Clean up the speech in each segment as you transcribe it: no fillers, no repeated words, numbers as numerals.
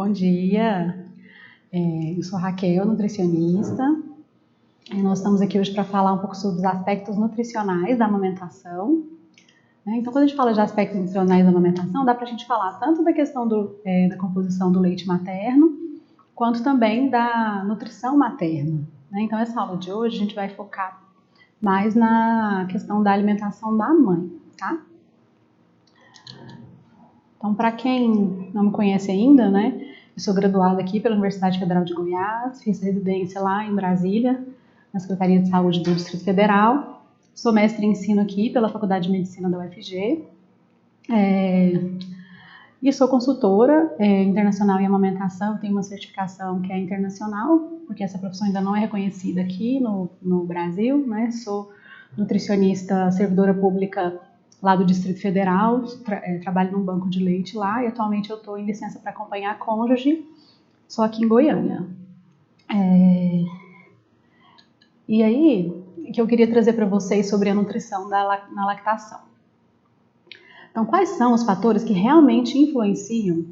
Bom dia, eu sou a Raquel, nutricionista. Nós estamos aqui hoje para falar um pouco sobre os aspectos nutricionais da amamentação. Então, quando a gente fala de aspectos nutricionais da amamentação, dá para a gente falar tanto da questão da composição do leite materno, quanto também da nutrição materna. Então, essa aula de hoje a gente vai focar mais na questão da alimentação da mãe, tá? Então, para quem não me conhece ainda, eu sou graduada aqui pela Universidade Federal de Goiás, fiz residência lá em Brasília, na Secretaria de Saúde do Distrito Federal. Sou mestre em ensino aqui pela Faculdade de Medicina da UFG. E sou consultora internacional em amamentação. Tenho uma certificação que é internacional, porque essa profissão ainda não é reconhecida aqui no Brasil. Sou nutricionista, servidora pública lá do Distrito Federal, trabalho num banco de leite lá e atualmente eu estou em licença para acompanhar a cônjuge, só aqui em Goiânia. E aí, o que eu queria trazer para vocês sobre a nutrição na lactação. Então, quais são os fatores que realmente influenciam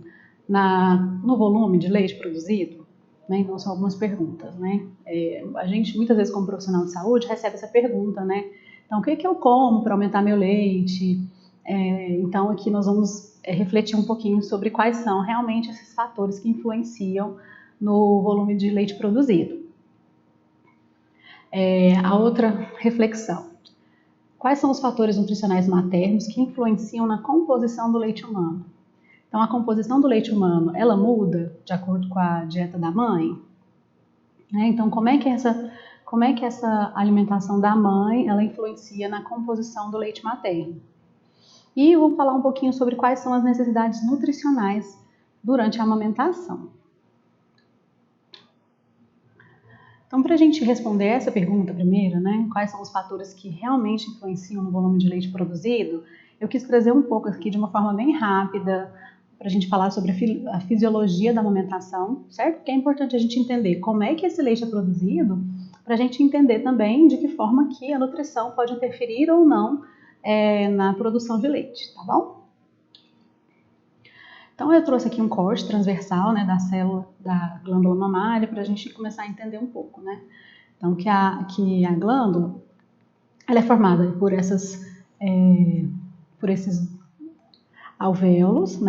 no volume de leite produzido? Então, são algumas perguntas. A gente, muitas vezes, como profissional de saúde, recebe essa pergunta, Então, o que eu como para aumentar meu leite? Então, aqui nós vamos refletir um pouquinho sobre quais são realmente esses fatores que influenciam no volume de leite produzido. A outra reflexão. Quais são os fatores nutricionais maternos que influenciam na composição do leite humano? Então, a composição do leite humano, ela muda de acordo com a dieta da mãe? Então, como é que essa alimentação da mãe, ela influencia na composição do leite materno? E eu vou falar um pouquinho sobre quais são as necessidades nutricionais durante a amamentação. Então, para a gente responder essa pergunta primeiro, quais são os fatores que realmente influenciam no volume de leite produzido, eu quis trazer um pouco aqui de uma forma bem rápida, para a gente falar sobre a fisiologia da amamentação, certo? Porque é importante a gente entender como é que esse leite é produzido, para a gente entender também de que forma que a nutrição pode interferir ou não na produção de leite, tá bom? Então, eu trouxe aqui um corte transversal da célula da glândula mamária para a gente começar a entender um pouco, Então, que a glândula, ela é formada por esses alvéolos,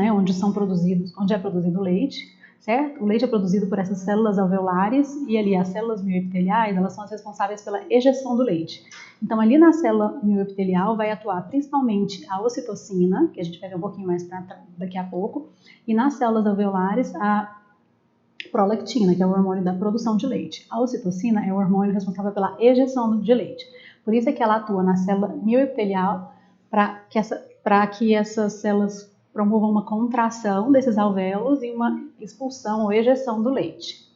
onde é produzido o leite, certo? O leite é produzido por essas células alveolares e ali as células mioepiteliais, elas são as responsáveis pela ejeção do leite. Então, ali na célula mioepitelial vai atuar principalmente a ocitocina, que a gente vai ver um pouquinho mais daqui a pouco, e nas células alveolares a prolactina, que é o hormônio da produção de leite. A ocitocina é o hormônio responsável pela ejeção de leite. Por isso é que ela atua na célula mioepitelial para que essas células promovam uma contração desses alvéolos e uma expulsão ou ejeção do leite.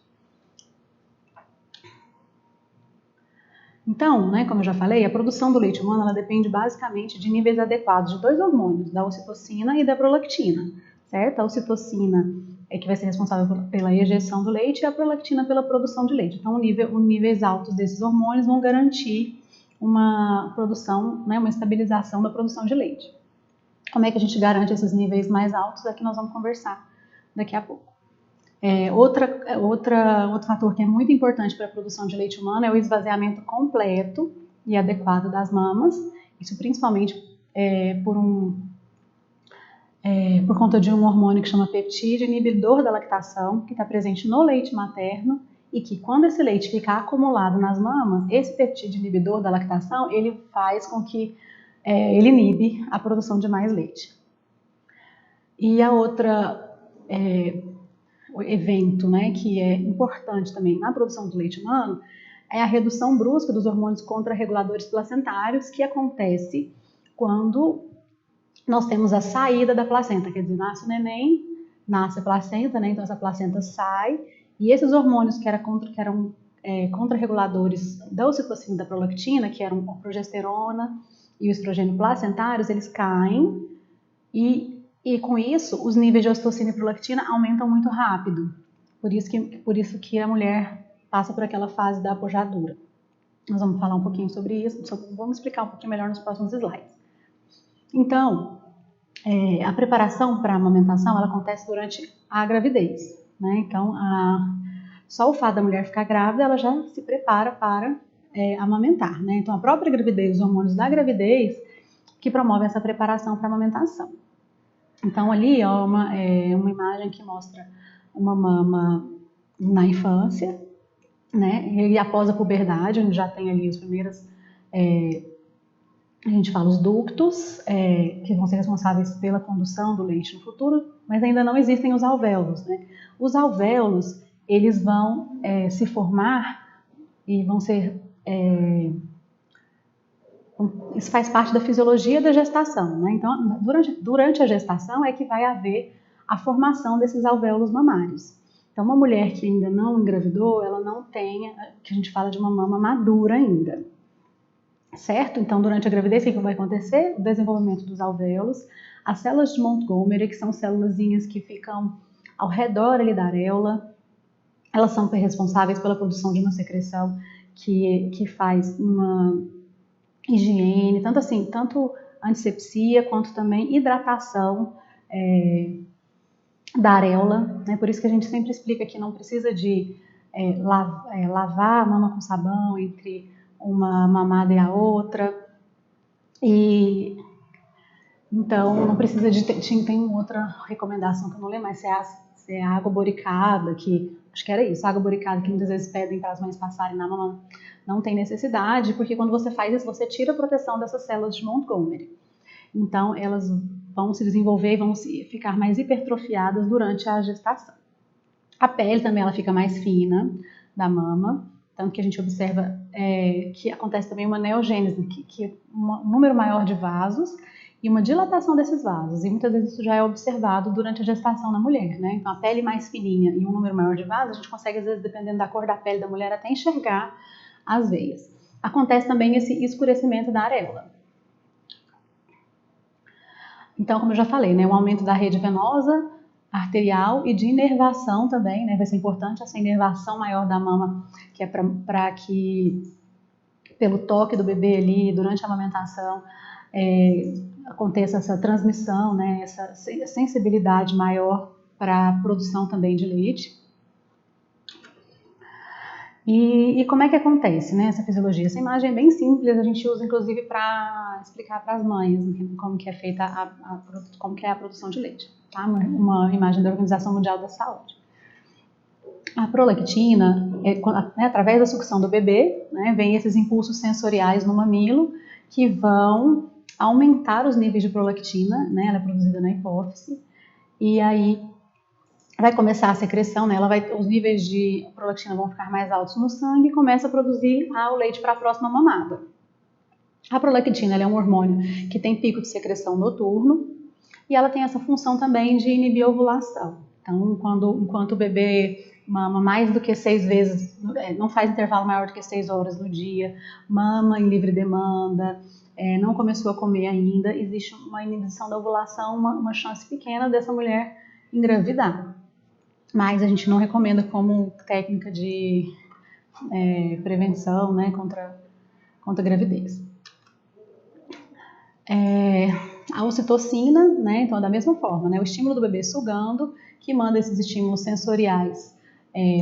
Então, como eu já falei, a produção do leite humano ela depende basicamente de níveis adequados de dois hormônios, da ocitocina e da prolactina, certo? A ocitocina é que vai ser responsável pela ejeção do leite e a prolactina pela produção de leite. Então, os níveis altos desses hormônios vão garantir uma produção, uma estabilização da produção de leite. Como é que a gente garante esses níveis mais altos? É que nós vamos conversar daqui a pouco. Outro fator que é muito importante para a produção de leite humano é o esvaziamento completo e adequado das mamas. Isso principalmente por conta de um hormônio que chama peptídeo inibidor da lactação, que está presente no leite materno e que quando esse leite fica acumulado nas mamas, esse peptídeo inibidor da lactação, ele faz com que ele inibe a produção de mais leite. E a outra evento que é importante também na produção do leite humano é a redução brusca dos hormônios contrarreguladores placentários, que acontece quando nós temos a saída da placenta, quer dizer, nasce o neném, nasce a placenta, então essa placenta sai, e esses hormônios que eram contrarreguladores da ocitocina e da prolactina, que eram a progesterona e o estrogênio placentários, eles caem e com isso os níveis de ocitocina e prolactina aumentam muito rápido. Por isso que a mulher passa por aquela fase da apojadura. Nós vamos falar um pouquinho sobre isso, vamos explicar um pouquinho melhor nos próximos slides. Então, a preparação para a amamentação ela acontece durante a gravidez. né? Então, só o fato da mulher ficar grávida, ela já se prepara para amamentar, né? Então, a própria gravidez, os hormônios da gravidez, que promovem essa preparação para a amamentação. Então, ali, ó, uma imagem que mostra uma mama na infância, né? E após a puberdade, onde já tem ali os primeiros, a gente fala os ductos, que vão ser responsáveis pela condução do leite no futuro, mas ainda não existem os alvéolos, né? Os alvéolos, eles vão se formar e vão ser... isso faz parte da fisiologia da gestação, né? Então, durante a gestação é que vai haver a formação desses alvéolos mamários. Então, uma mulher que ainda não engravidou, ela não tem, que a gente fala de uma mama madura ainda, certo? Então, durante a gravidez, o que vai acontecer? O desenvolvimento dos alvéolos, as células de Montgomery, que são célulazinhas que ficam ao redor ali da areola, elas são responsáveis pela produção de uma secreção que faz uma higiene, tanto antisepsia quanto também hidratação da areola, né? Por isso que a gente sempre explica que não precisa de lavar a mama com sabão entre uma mamada e a outra, e então não precisa de tem outra recomendação que eu não lembro, mas se é água boricada, que acho que era isso, água boricada que muitas vezes pedem para as mães passarem na mama, não tem necessidade, porque quando você faz isso, você tira a proteção dessas células de Montgomery. Então, elas vão se desenvolver e vão ficar mais hipertrofiadas durante a gestação. A pele também ela fica mais fina da mama, tanto que a gente observa que acontece também uma neogênese, que é um número maior de vasos e uma dilatação desses vasos. E muitas vezes isso já é observado durante a gestação na mulher, né? Então, a pele mais fininha e um número maior de vasos, a gente consegue, às vezes, dependendo da cor da pele da mulher, até enxergar as veias. Acontece também esse escurecimento da areola. Então, como eu já falei, né, um aumento da rede venosa, arterial e de inervação também, né, vai ser importante essa inervação maior da mama, que é para que, pelo toque do bebê ali, durante a amamentação, aconteça essa transmissão, né, essa sensibilidade maior para a produção também de leite. E como é que acontece, né, essa fisiologia? Essa imagem é bem simples, a gente usa inclusive para explicar para as mães como que é feita como que é a produção de leite, tá? Uma imagem da Organização Mundial da Saúde. A prolactina, através da sucção do bebê, né, vem esses impulsos sensoriais no mamilo que vão aumentar os níveis de prolactina, né, ela é produzida na hipófise, e aí vai começar a secreção, né? Os níveis de prolactina vão ficar mais altos no sangue e começa a produzir o leite para a próxima mamada. A prolactina ela é um hormônio que tem pico de secreção noturno e ela tem essa função também de inibir a ovulação. Então, enquanto o bebê mama mais do que 6 vezes, não faz intervalo maior do que 6 horas no dia, mama em livre demanda, não começou a comer ainda, existe uma inibição da ovulação, uma chance pequena dessa mulher engravidar. Mas a gente não recomenda como técnica de prevenção, né, contra a gravidez. A ocitocina, né, então é da mesma forma, né, o estímulo do bebê sugando, que manda esses estímulos sensoriais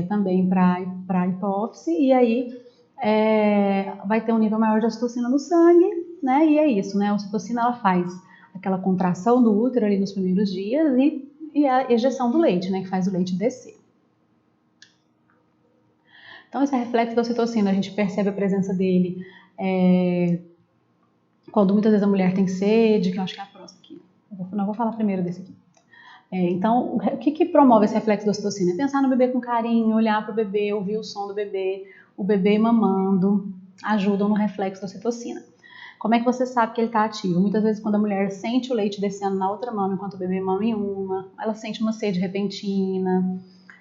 também para a hipófise, e aí vai ter um nível maior de ocitocina no sangue, né, e é isso, né, a ocitocina ela faz aquela contração do útero ali nos primeiros dias e a ejeção do leite, né, que faz o leite descer. Então, esse reflexo da ocitocina, a gente percebe a presença dele quando muitas vezes a mulher tem sede, que eu acho que é a próxima aqui. Não vou falar primeiro desse aqui. Então, o que promove esse reflexo da ocitocina? É pensar no bebê com carinho, olhar para o bebê, ouvir o som do bebê, o bebê mamando, ajudam no reflexo da ocitocina. Como é que você sabe que ele está ativo? Muitas vezes quando a mulher sente o leite descendo na outra mama, enquanto o bebê mama em uma, ela sente uma sede repentina,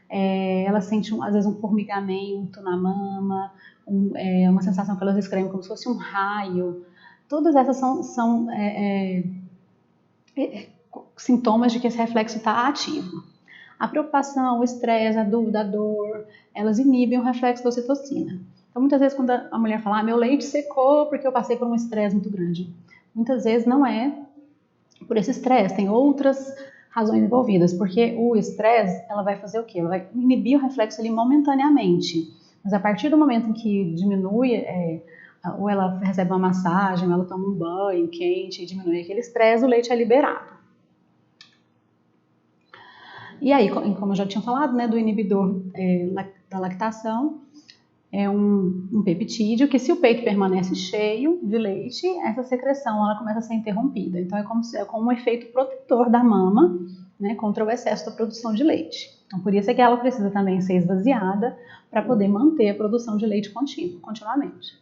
ela sente às vezes um formigamento na mama, uma sensação que elas descrevem como se fosse um raio. Todas essas são sintomas de que esse reflexo está ativo. A preocupação, o estresse, a dúvida, a dor, elas inibem o reflexo da ocitocina. Então, muitas vezes, quando a mulher fala, meu leite secou porque eu passei por um estresse muito grande, muitas vezes não é por esse estresse, tem outras razões envolvidas, porque o estresse, ela vai fazer o quê? Ela vai inibir o reflexo ali momentaneamente, mas a partir do momento em que diminui, ou ela recebe uma massagem, ou ela toma um banho quente e diminui aquele estresse, o leite é liberado. E aí, como eu já tinha falado, né, do inibidor da lactação, é um peptídeo que, se o peito permanece cheio de leite, essa secreção ela começa a ser interrompida. Então é como um efeito protetor da mama, né, contra o excesso da produção de leite. Então por isso é que ela precisa também ser esvaziada para poder manter a produção de leite continuamente.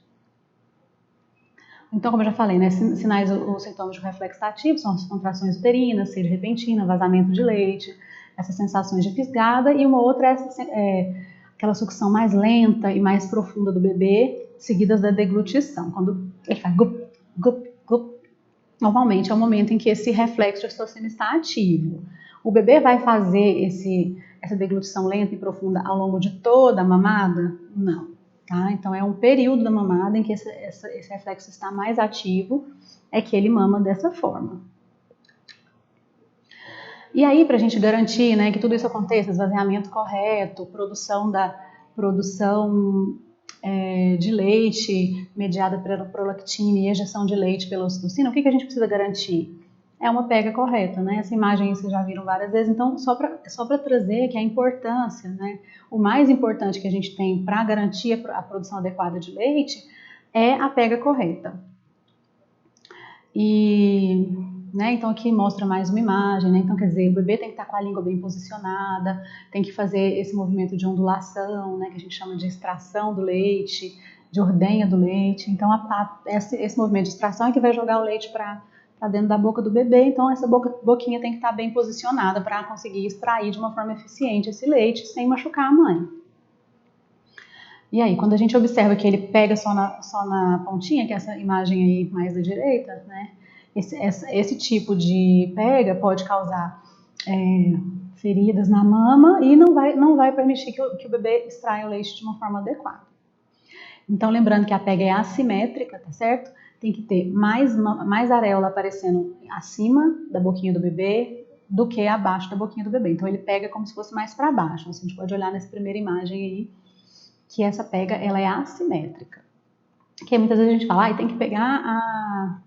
Então, como eu já falei, né, sinais ou sintomas de reflexo ativo são as contrações uterinas, sede repentina, vazamento de leite, essas sensações de fisgada, e uma outra é aquela sucção mais lenta e mais profunda do bebê, seguidas da deglutição. Quando ele faz gup, gup, gup, normalmente é o momento em que esse reflexo de ocitocina está ativo. O bebê vai fazer essa deglutição lenta e profunda ao longo de toda a mamada? Não. Tá? Então é um período da mamada em que esse reflexo está mais ativo, é que ele mama dessa forma. E aí, para a gente garantir, né, que tudo isso aconteça, esvaziamento correto, produção de leite mediada pela prolactina e ejeção de leite pela ocitocina, o que a gente precisa garantir? É uma pega correta, né? Essa imagem vocês já viram várias vezes, então só para trazer que a importância, né? O mais importante que a gente tem para garantir a produção adequada de leite é a pega correta. Né, então aqui mostra mais uma imagem, né? Então quer dizer, o bebê tem que estar com a língua bem posicionada, tem que fazer esse movimento de ondulação, né, que a gente chama de extração do leite, de ordenha do leite. Então esse movimento de extração é que vai jogar o leite para dentro da boca do bebê, então essa boquinha tem que estar bem posicionada para conseguir extrair de uma forma eficiente esse leite sem machucar a mãe. E aí, quando a gente observa que ele pega só na pontinha, que é essa imagem aí mais da direita, né? Esse tipo de pega pode causar feridas na mama e não vai permitir que o bebê extraia o leite de uma forma adequada. Então, lembrando que a pega é assimétrica, tá certo? Tem que ter mais areola aparecendo acima da boquinha do bebê do que abaixo da boquinha do bebê. Então, ele pega como se fosse mais para baixo. A gente pode olhar nessa primeira imagem aí, que essa pega ela é assimétrica. Que muitas vezes a gente fala, tem que pegar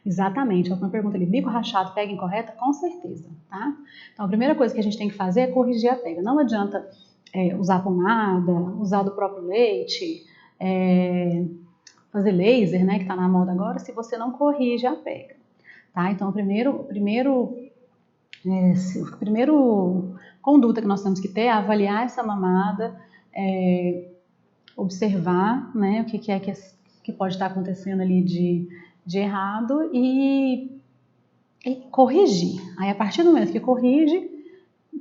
Exatamente, é uma pergunta ali, bico rachado, pega incorreta? Com certeza, tá? Então a primeira coisa que a gente tem que fazer é corrigir a pega. Não adianta usar pomada, usar do próprio leite, fazer laser, né, que tá na moda agora, se você não corrige a pega, tá? Então a primeira conduta que nós temos que ter é avaliar essa mamada, observar, né, o que é que pode estar acontecendo ali de errado e corrigir. Aí, a partir do momento que corrige,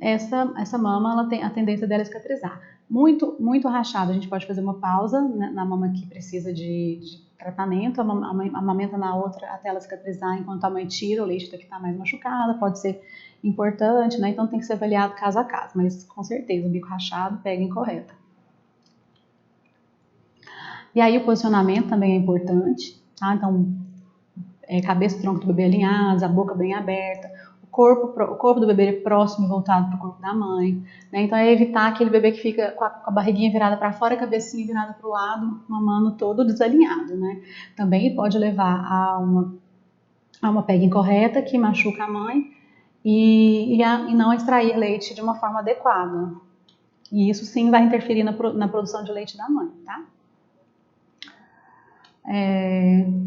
essa mama ela tem a tendência dela cicatrizar. Muito, muito rachado, a gente pode fazer uma pausa na mama que precisa de tratamento, amamenta na outra até ela cicatrizar, enquanto a mãe tira o leite da que está mais machucada, pode ser importante, né? Então tem que ser avaliado caso a caso, mas com certeza o bico rachado pega incorreta. E aí o posicionamento também é importante, tá? Então, cabeça e tronco do bebê alinhados, a boca bem aberta, o corpo do bebê próximo e voltado para o corpo da mãe, né? Então é evitar aquele bebê que fica com a barriguinha virada para fora, a cabecinha virada para o lado, mamando todo desalinhado, né? Também pode levar a uma pega incorreta que machuca a mãe e não extrair leite de uma forma adequada. E isso sim vai interferir na produção de leite da mãe, tá?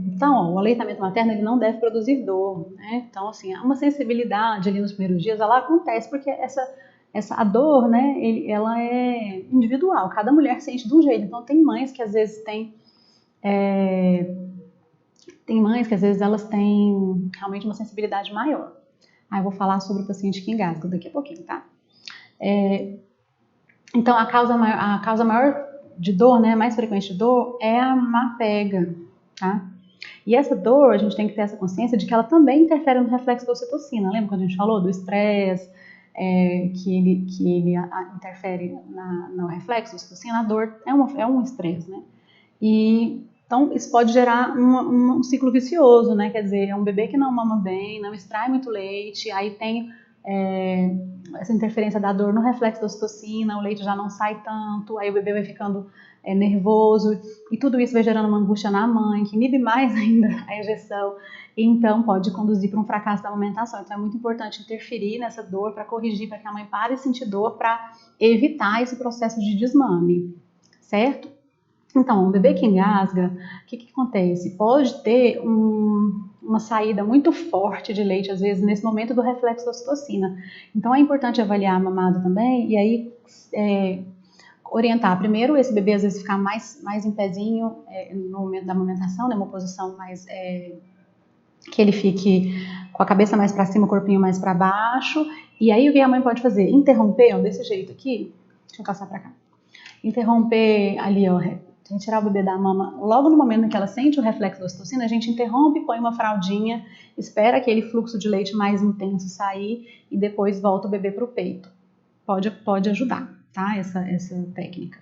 Então, o aleitamento materno ele não deve produzir dor, né? Então, assim, uma sensibilidade ali nos primeiros dias, ela acontece porque a dor, né, ela é individual, cada mulher sente de um jeito. Então, tem mães que às vezes elas têm realmente uma sensibilidade maior. Aí eu vou falar sobre o paciente que engasga daqui a pouquinho, tá? Então, a causa maior de dor, né, mais frequente de dor, é a má pega, tá? E essa dor, a gente tem que ter essa consciência de que ela também interfere no reflexo da ocitocina. Lembra quando a gente falou do estresse, que ele interfere no reflexo da ocitocina? A dor é um estresse, né? Então, isso pode gerar um ciclo vicioso, né? Quer dizer, é um bebê que não mama bem, não extrai muito leite, aí tem essa interferência da dor no reflexo da ocitocina, o leite já não sai tanto, aí o bebê vai ficando nervoso, e tudo isso vai gerando uma angústia na mãe, que inibe mais ainda a ejeção, e então pode conduzir para um fracasso da amamentação. Então é muito importante interferir nessa dor para corrigir, para que a mãe pare de sentir dor, para evitar esse processo de desmame, certo? Então, um bebê que engasga, o que acontece? Pode ter uma saída muito forte de leite, às vezes, nesse momento do reflexo da ocitocina. Então, é importante avaliar a mamada também, e aí orientar. Primeiro, esse bebê às vezes ficar mais em pezinho no momento da amamentação, né, uma posição mais... que ele fique com a cabeça mais para cima, o corpinho mais para baixo. E aí, o que a mãe pode fazer? Interromper, ó, desse jeito aqui. Deixa eu passar para cá. Interromper ali, ó, a gente tirar o bebê da mama, logo no momento em que ela sente o reflexo da ocitocina, a gente interrompe, põe uma fraldinha, espera aquele fluxo de leite mais intenso sair e depois volta o bebê para o peito. Pode ajudar, tá? Essa técnica.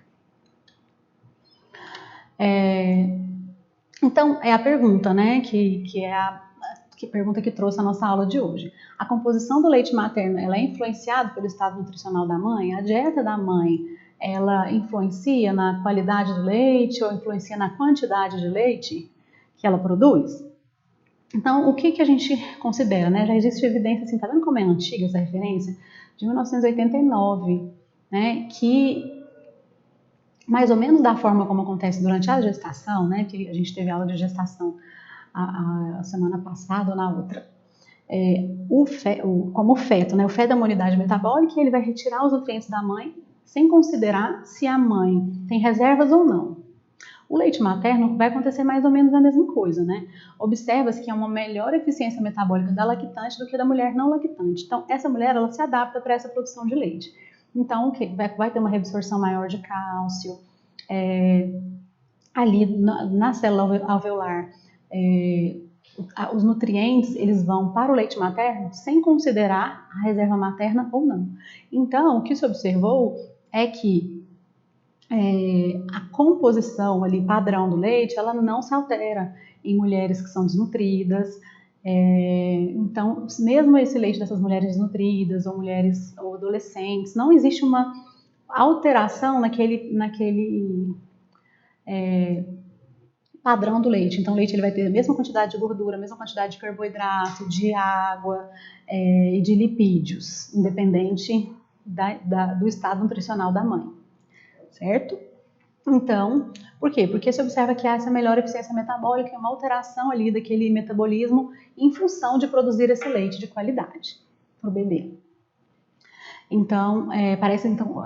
Então, é a pergunta, né? Que é a pergunta que trouxe a nossa aula de hoje. A composição do leite materno, ela é influenciada pelo estado nutricional da mãe? A dieta da mãe, ela influencia na qualidade do leite ou influencia na quantidade de leite que ela produz? Então, o que a gente considera, né? Já existe evidência, assim, tá vendo como é antiga essa referência? De 1989, né? Que mais ou menos da forma como acontece durante a gestação, né? Que a gente teve aula de gestação a semana passada ou na outra. Como o feto, né? O feto é uma unidade metabólica, ele vai retirar os nutrientes da mãe sem considerar se a mãe tem reservas ou não. O leite materno vai acontecer mais ou menos a mesma coisa, né? Observa-se que há uma melhor eficiência metabólica da lactante do que da mulher não lactante. Então, essa mulher, ela se adapta para essa produção de leite. Então, vai ter uma reabsorção maior de cálcio, ali na célula alveolar, os nutrientes, eles vão para o leite materno sem considerar a reserva materna ou não. Então, o que se observou é que a composição ali padrão do leite, ela não se altera em mulheres que são desnutridas. Então, mesmo esse leite dessas mulheres desnutridas ou mulheres ou adolescentes, não existe uma alteração naquele padrão do leite. Então, o leite ele vai ter a mesma quantidade de gordura, a mesma quantidade de carboidrato, de água e de lipídios, independente do estado nutricional da mãe, certo? Então, por quê? Porque se observa que há essa melhor eficiência metabólica e uma alteração ali daquele metabolismo em função de produzir esse leite de qualidade para o bebê. Então, parece então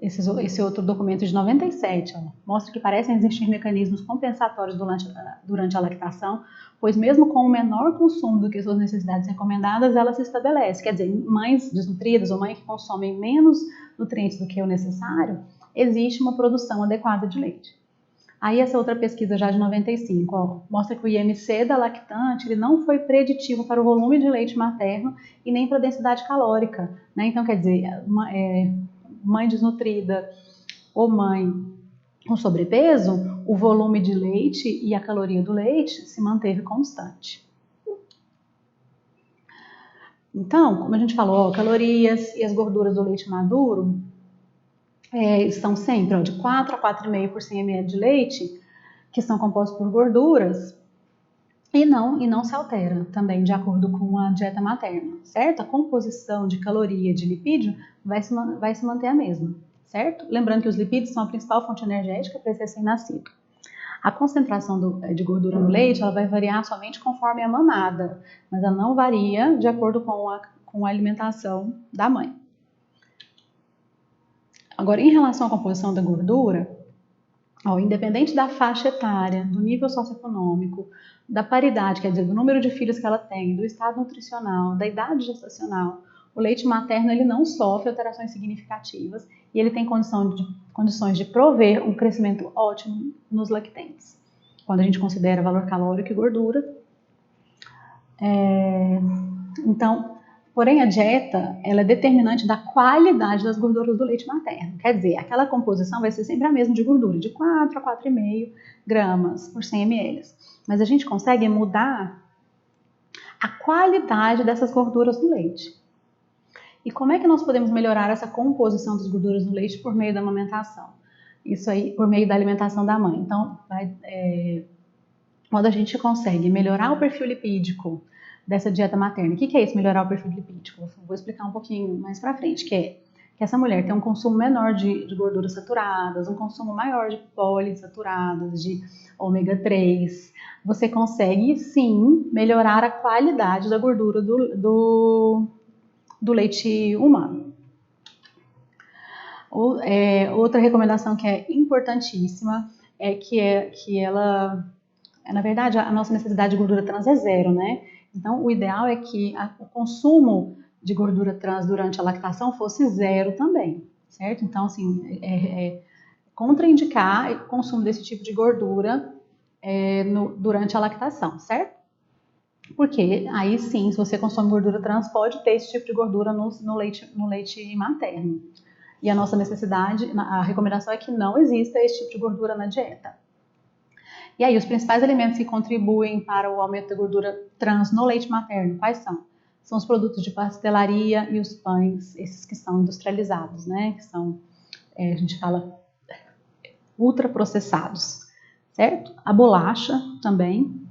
esse outro documento de 97, mostra que parecem existir mecanismos compensatórios durante a lactação, pois mesmo com o menor consumo do que suas necessidades recomendadas, ela se estabelece. Quer dizer, mães desnutridas ou mães que consomem menos nutrientes do que o necessário, existe uma produção adequada de leite. Aí essa outra pesquisa já de 95, mostra que o IMC da lactante ele não foi preditivo para o volume de leite materno e nem para a densidade calórica, né? Então, quer dizer, mãe desnutrida ou mãe com sobrepeso, o volume de leite e a caloria do leite se manteve constante. Então, como a gente falou, calorias e as gorduras do leite maduro estão sempre de 4 a 4,5 por 100 ml de leite, que são compostos por gorduras, e não se altera também de acordo com a dieta materna, certo? A composição de caloria de lipídio vai se manter a mesma, certo? Lembrando que os lipídios são a principal fonte energética para esse recém-nascido. A concentração de gordura no leite ela vai variar somente conforme a mamada, mas ela não varia de acordo com a alimentação da mãe. Agora, em relação à composição da gordura, independente da faixa etária, do nível socioeconômico, da paridade, quer dizer, do número de filhos que ela tem, do estado nutricional, da idade gestacional, o leite materno ele não sofre alterações significativas e ele tem condições de prover um crescimento ótimo nos lactentes. Quando a gente considera valor calórico e gordura. Então, porém a dieta ela é determinante da qualidade das gorduras do leite materno. Quer dizer, aquela composição vai ser sempre a mesma de gordura, de 4 a 4,5 gramas por 100 ml. Mas a gente consegue mudar a qualidade dessas gorduras no leite. E como é que nós podemos melhorar essa composição das gorduras no leite por meio da amamentação? Isso aí, por meio da alimentação da mãe. Então, quando a gente consegue melhorar o perfil lipídico dessa dieta materna, o que é isso, melhorar o perfil lipídico? Vou explicar um pouquinho mais pra frente, que é que essa mulher tem um consumo menor de gorduras saturadas, um consumo maior de poliinsaturados, de ômega 3, você consegue sim melhorar a qualidade da gordura do leite humano. Outra recomendação que é importantíssima é que ela, na verdade, a nossa necessidade de gordura trans é zero, né? Então, o ideal é que o consumo de gordura trans durante a lactação fosse zero também, certo? Então, assim, contraindicar o consumo desse tipo de gordura durante a lactação, certo? Porque aí sim, se você consome gordura trans, pode ter esse tipo de gordura no leite materno. E a nossa necessidade, a recomendação é que não exista esse tipo de gordura na dieta. E aí, os principais alimentos que contribuem para o aumento da gordura trans no leite materno, quais são? São os produtos de pastelaria e os pães, esses que são industrializados, né? Que são, a gente fala, ultraprocessados, certo? A bolacha também,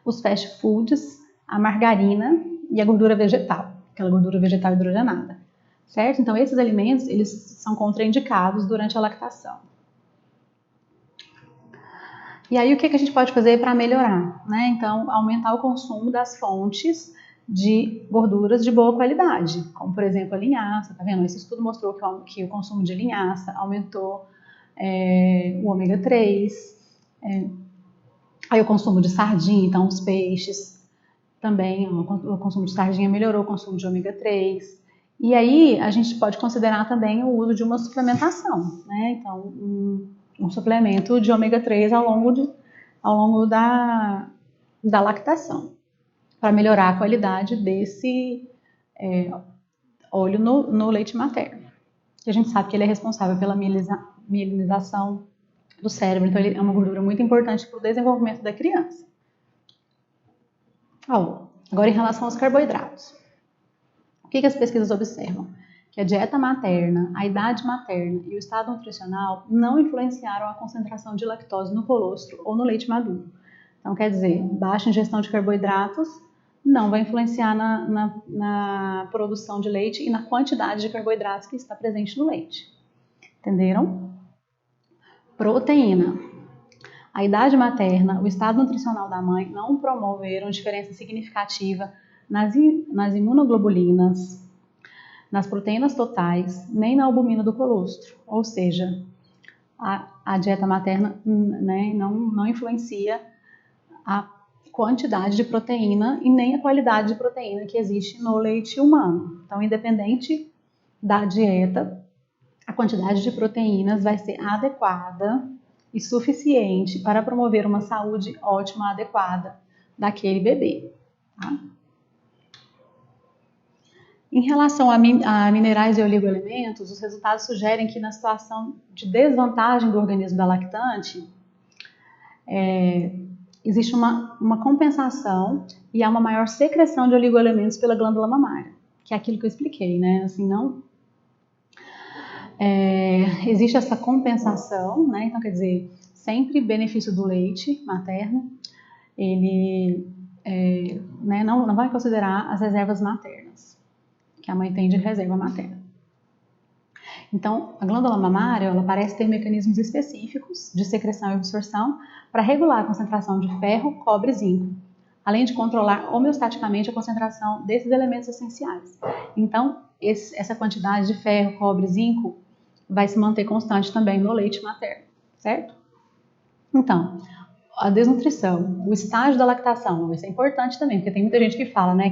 os fast foods, a margarina e a gordura vegetal, aquela gordura vegetal hidrogenada, certo? Então, esses alimentos, eles são contraindicados durante a lactação. E aí, o que a gente pode fazer para melhorar, né? Então, aumentar o consumo das fontes de gorduras de boa qualidade, como, por exemplo, a linhaça, tá vendo? Esse estudo mostrou que o consumo de linhaça aumentou o ômega 3, aí o consumo de sardinha, então os peixes também, o consumo de sardinha melhorou o consumo de ômega 3. E aí a gente pode considerar também o uso de uma suplementação, né? Então, um suplemento de ômega 3 ao longo da lactação, para melhorar a qualidade desse óleo no leite materno. E a gente sabe que ele é responsável pela mielinização do cérebro, então ele é uma gordura muito importante para o desenvolvimento da criança. Agora, em relação aos carboidratos. O que as pesquisas observam? Que a dieta materna, a idade materna e o estado nutricional não influenciaram a concentração de lactose no colostro ou no leite maduro. Então, quer dizer, baixa ingestão de carboidratos não vai influenciar na produção de leite e na quantidade de carboidratos que está presente no leite. Entenderam? Proteína. A idade materna, o estado nutricional da mãe não promoveram diferença significativa nas imunoglobulinas, nas proteínas totais, nem na albumina do colostro. Ou seja, a dieta materna, né, não influencia a quantidade de proteína e nem a qualidade de proteína que existe no leite humano. Então, independente da dieta, a quantidade de proteínas vai ser adequada e suficiente para promover uma saúde ótima, adequada daquele bebê. Tá? Em relação a minerais e oligoelementos, os resultados sugerem que na situação de desvantagem do organismo da lactante, existe uma compensação e há uma maior secreção de oligoelementos pela glândula mamária, que é aquilo que eu expliquei, né? Assim, existe essa compensação, né? Então, quer dizer, sempre benefício do leite materno, ele né, não vai considerar as reservas maternas, que a mãe tem de reserva materna. Então, a glândula mamária, ela parece ter mecanismos específicos de secreção e absorção para regular a concentração de ferro, cobre e zinco, além de controlar homeostaticamente a concentração desses elementos essenciais. Então, essa quantidade de ferro, cobre e zinco vai se manter constante também no leite materno, certo? Então, a desnutrição, o estágio da lactação, isso é importante também, porque tem muita gente que fala, né,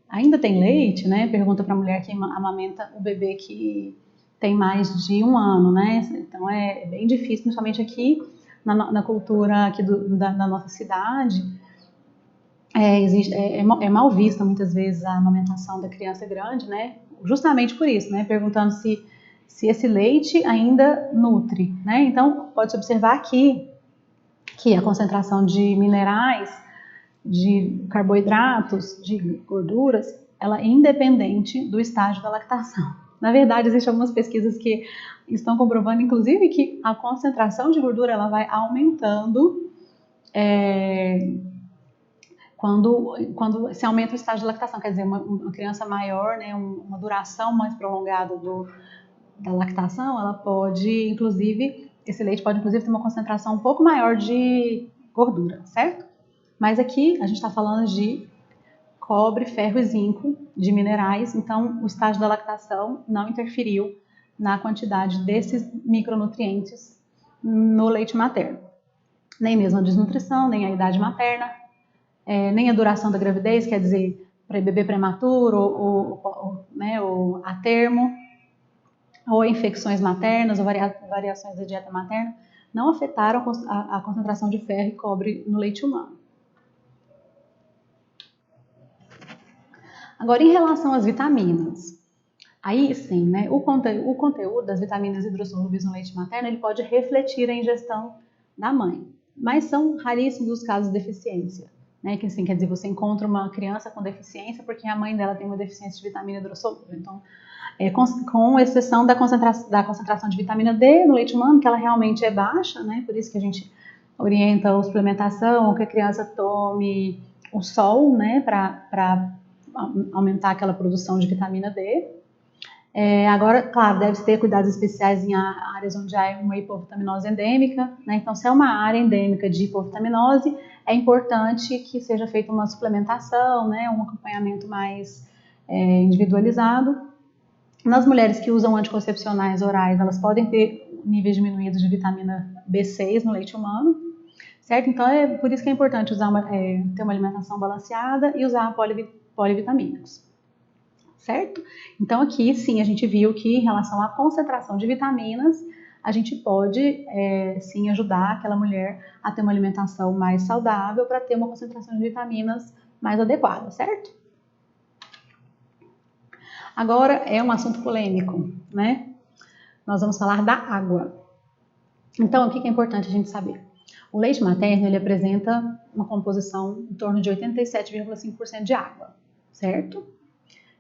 ainda tem leite, né? Pergunta para a mulher que amamenta o bebê que tem mais de 1 ano, né? Então é bem difícil, principalmente aqui na cultura aqui da nossa cidade. É mal vista muitas vezes a amamentação da criança grande, né? Justamente por isso, né? Perguntando se esse leite ainda nutre, né? Então pode-se observar aqui que a concentração de minerais de carboidratos, de gorduras, ela é independente do estágio da lactação. Na verdade, existem algumas pesquisas que estão comprovando, inclusive, que a concentração de gordura ela vai aumentando quando se aumenta o estágio de lactação. Quer dizer, uma criança maior, né, uma duração mais prolongada da lactação, ela pode, inclusive, esse leite pode, inclusive, ter uma concentração um pouco maior de gordura, certo? Mas aqui a gente está falando de cobre, ferro e zinco, de minerais, então o estágio da lactação não interferiu na quantidade desses micronutrientes no leite materno. Nem mesmo a desnutrição, nem a idade materna, nem a duração da gravidez, quer dizer, para bebê prematuro ou a termo, ou infecções maternas, ou variações da dieta materna, não afetaram a concentração de ferro e cobre no leite humano. Agora, em relação às vitaminas, aí sim, né, o conteúdo das vitaminas hidrossolúveis no leite materno ele pode refletir a ingestão da mãe, mas são raríssimos os casos de deficiência. Né, que assim, quer dizer, você encontra uma criança com deficiência porque a mãe dela tem uma deficiência de vitamina hidrossolúvel. Então, com exceção da concentração de vitamina D no leite humano, que ela realmente é baixa, né, por isso que a gente orienta a suplementação, ou que a criança tome o sol, né, para aumentar aquela produção de vitamina D. Agora, claro, deve ter cuidados especiais em áreas onde há uma hipovitaminose endêmica, né? Então, se é uma área endêmica de hipovitaminose, é importante que seja feita uma suplementação, né? Um acompanhamento mais individualizado. Nas mulheres que usam anticoncepcionais orais, elas podem ter níveis diminuídos de vitamina B6 no leite humano, certo? Então, é por isso que é importante ter uma alimentação balanceada e usar polivitamínicos. Certo? Então aqui sim a gente viu que em relação à concentração de vitaminas, a gente pode sim ajudar aquela mulher a ter uma alimentação mais saudável para ter uma concentração de vitaminas mais adequada, certo? Agora é um assunto polêmico, né? Nós vamos falar da água. Então o que é importante a gente saber? O leite materno ele apresenta uma composição em torno de 87,5% de água, certo?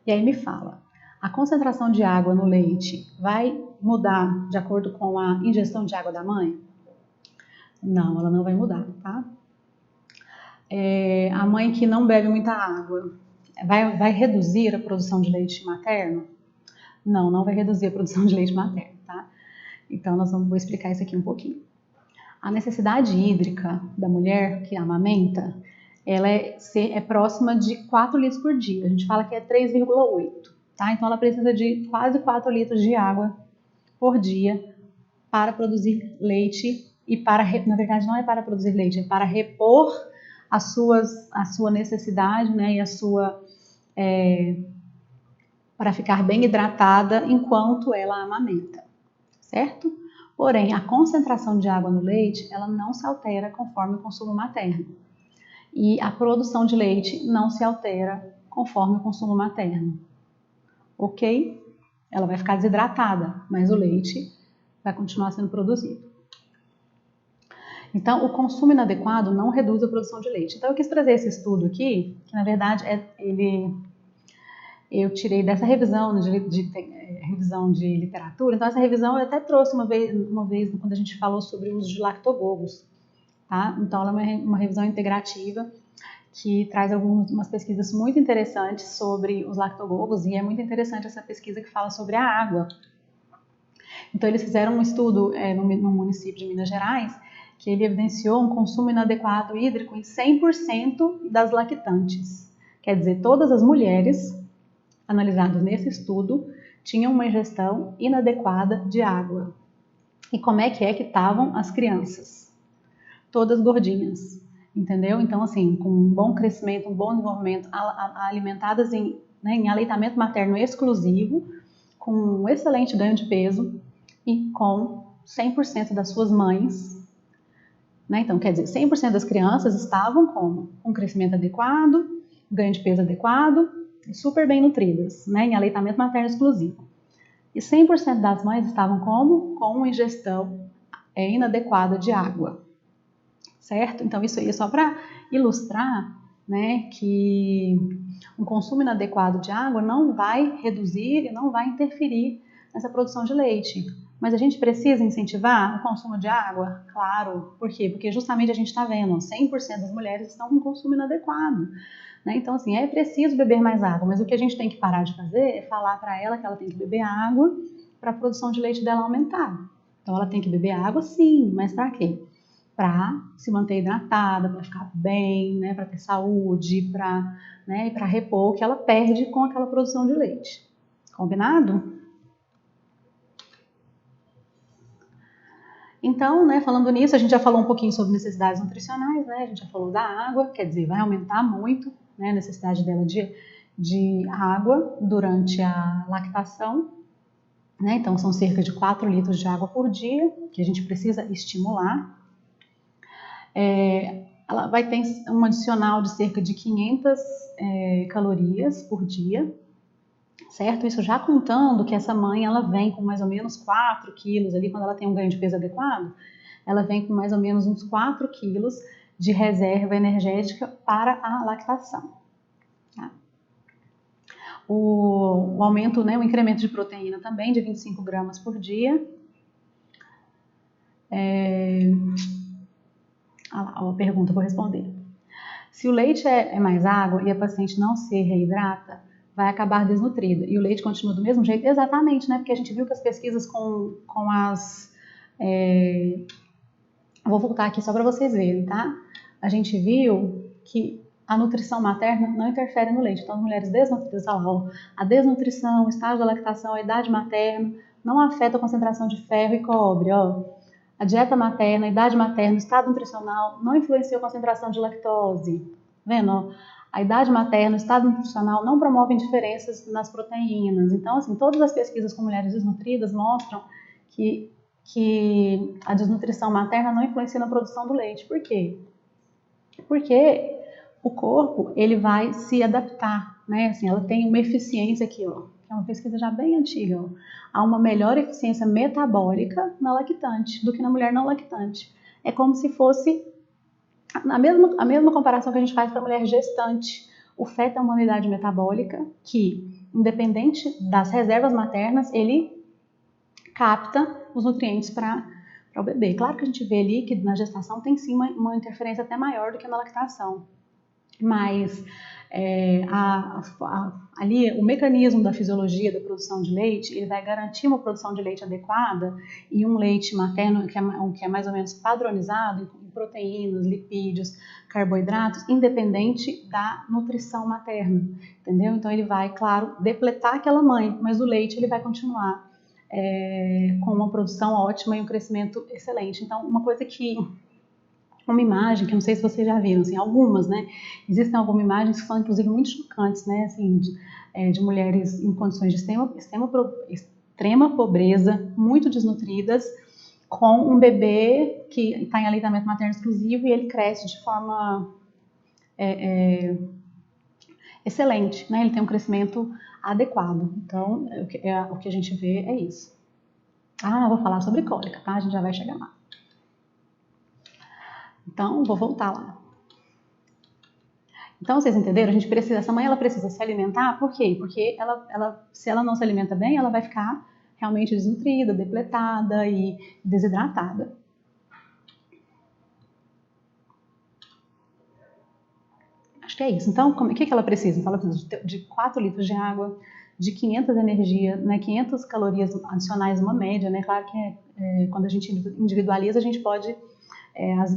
E aí me fala, a concentração de água no leite vai mudar de acordo com a ingestão de água da mãe? Não, ela não vai mudar, tá? A mãe que não bebe muita água, vai reduzir a produção de leite materno? Não, não vai reduzir a produção de leite materno, tá? Então, vou explicar isso aqui um pouquinho. A necessidade hídrica da mulher que amamenta, ela é próxima de 4 litros por dia. A gente fala que é 3,8, tá? Então, ela precisa de quase 4 litros de água por dia para produzir leite e na verdade, não é para produzir leite, é para repor a sua necessidade, né? E para ficar bem hidratada enquanto ela amamenta, certo? Porém, a concentração de água no leite, ela não se altera conforme o consumo materno. E a produção de leite não se altera conforme o consumo materno. Ok? Ela vai ficar desidratada, mas o leite vai continuar sendo produzido. Então, o consumo inadequado não reduz a produção de leite. Então, eu quis trazer esse estudo aqui, que na verdade eu tirei dessa revisão de literatura. Então, essa revisão eu até trouxe uma vez quando a gente falou sobre o uso de lactogogos. Tá? Então, ela é uma revisão integrativa que traz algumas pesquisas muito interessantes sobre os lactogogos, e é muito interessante essa pesquisa que fala sobre a água. Então, eles fizeram um estudo no município de Minas Gerais, que ele evidenciou um consumo inadequado hídrico em 100% das lactantes. Quer dizer, todas as mulheres analisadas nesse estudo tinham uma ingestão inadequada de água. E como é que estavam as crianças? Todas gordinhas, entendeu? Então, assim, com um bom crescimento, um bom desenvolvimento, alimentadas em aleitamento materno exclusivo, com um excelente ganho de peso e com 100% das suas mães, né? Então, quer dizer, 100% das crianças estavam com um crescimento adequado, ganho de peso adequado e super bem nutridas, né? Em aleitamento materno exclusivo. E 100% das mães estavam como? Com uma ingestão inadequada de água. Certo? Então, isso aí é só para ilustrar né, que um consumo inadequado de água não vai reduzir e não vai interferir nessa produção de leite. Mas a gente precisa incentivar o consumo de água? Claro. Por quê? Porque justamente a gente está vendo, 100% das mulheres estão com consumo inadequado. Né? Então, assim, é preciso beber mais água, mas o que a gente tem que parar de fazer é falar para ela que ela tem que beber água para a produção de leite dela aumentar. Então, ela tem que beber água, sim, mas para quê? Para se manter hidratada, para ficar bem, né, para ter saúde, para, né, para repor o que ela perde com aquela produção de leite. Combinado? Então, né, falando nisso, a gente já falou um pouquinho sobre necessidades nutricionais, né? A gente já falou da água, quer dizer, vai aumentar muito, né, a necessidade dela de água durante a lactação, né? Então, são cerca de 4 litros de água por dia que a gente precisa estimular. Ela vai ter um adicional de cerca de 500 calorias por dia, certo? Isso já contando que essa mãe ela vem com mais ou menos 4 quilos ali, quando ela tem um ganho de peso adequado, ela vem com mais ou menos uns 4 quilos de reserva energética para a lactação. Tá? O aumento, né, o incremento de proteína também de 25 gramas por dia. A pergunta, vou responder. Se o leite é mais água e a paciente não se reidrata, vai acabar desnutrida. E o leite continua do mesmo jeito? Exatamente, né? Porque a gente viu que as pesquisas com as... Vou voltar aqui só para vocês verem, tá? A gente viu que a nutrição materna não interfere no leite. Então, as mulheres desnutridas, a desnutrição, o estágio da lactação, a idade materna, não afeta a concentração de ferro e cobre, ó. A dieta materna, a idade materna, o estado nutricional não influencia a concentração de lactose. Vendo? A idade materna, o estado nutricional não promovem diferenças nas proteínas. Então, assim, todas as pesquisas com mulheres desnutridas mostram que a desnutrição materna não influencia na produção do leite. Por quê? Porque o corpo ele vai se adaptar, né? Assim, ela tem uma eficiência aqui, ó, que é uma pesquisa já bem antiga, ó. Há uma melhor eficiência metabólica na lactante do que na mulher não lactante. É como se fosse a mesma comparação que a gente faz para a mulher gestante. O feto é uma unidade metabólica que, independente das reservas maternas, ele capta os nutrientes para o bebê. Claro que a gente vê ali que na gestação tem sim uma interferência até maior do que na lactação. Mas ali o mecanismo da fisiologia da produção de leite, ele vai garantir uma produção de leite adequada e um leite materno que é mais ou menos padronizado em proteínas, lipídios, carboidratos, independente da nutrição materna, entendeu? Então ele vai, claro, depletar aquela mãe, mas o leite ele vai continuar com uma produção ótima e um crescimento excelente. Então, uma imagem que eu não sei se vocês já viram, assim, algumas, né? Existem algumas imagens que são, inclusive, muito chocantes, né? Assim, de mulheres em condições de extrema pobreza, muito desnutridas, com um bebê que está em aleitamento materno exclusivo e ele cresce de forma excelente, né? Ele tem um crescimento adequado. Então, o que a gente vê é isso. Vou falar sobre cólica, tá? A gente já vai chegar lá. Então, vou voltar lá. Então, vocês entenderam? Essa mãe ela precisa se alimentar, por quê? Porque se ela não se alimenta bem, ela vai ficar realmente desnutrida, depletada e desidratada. Acho que é isso. Então, o que ela precisa? Então, ela precisa de 4 litros de água, de 500 de energia, né, 500 calorias adicionais, uma média, né? Claro que quando a gente individualiza, a gente pode